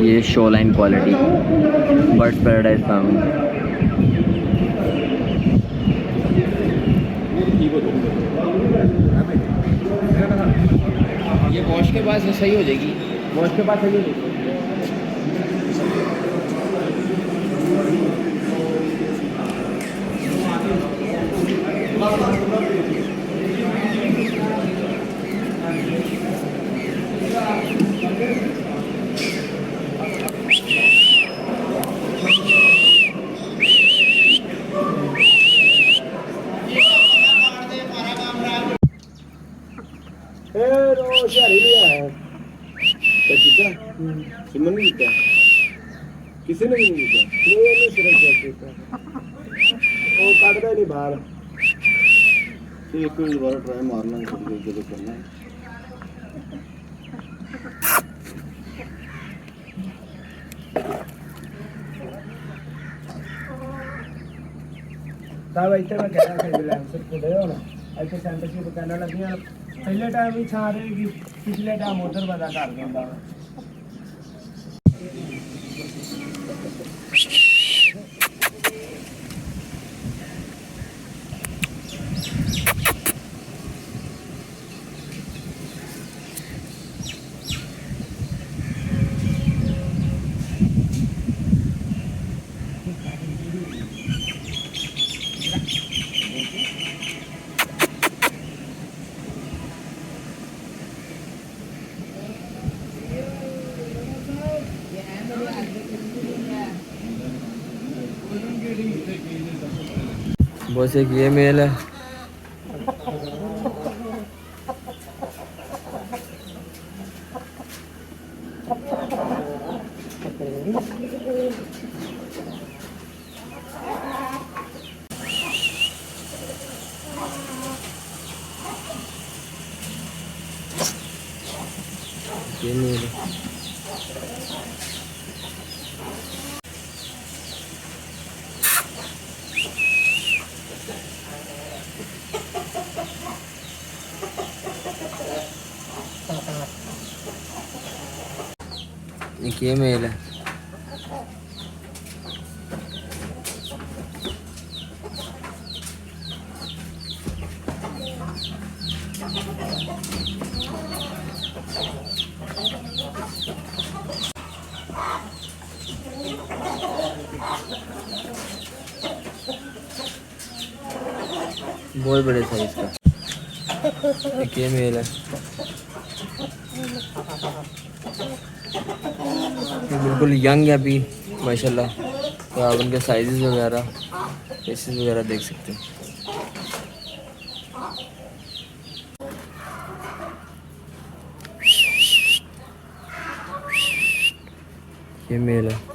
ये show line quality birds paradise farm. ये wash के बाद सही हो जाएगी, वॉश के बाद सही हो जाएगी। किसी ने नहीं दिया वो काटता ही नहीं बाहर। एक बार ट्राई मारना है, जो करना है। तब इतने मैं कह रहा था बिलांसर को दे हो ना, ऐसे सेंटर की दुकानें लगी हैं। पहले टाइम ही छा रहे कि पिछले टाइम उधर बता कर देंगे। बस एक ये मेल है। ये मेल है। एक ये मेल है। बहुत बड़े साइज का। एक ये मेल है। बिल्कुल यंग है अभी माशाल्लाह। तो आप उनके साइजेस वगैरह फेसेस वगैरह देख सकते हैं। ये मेल है।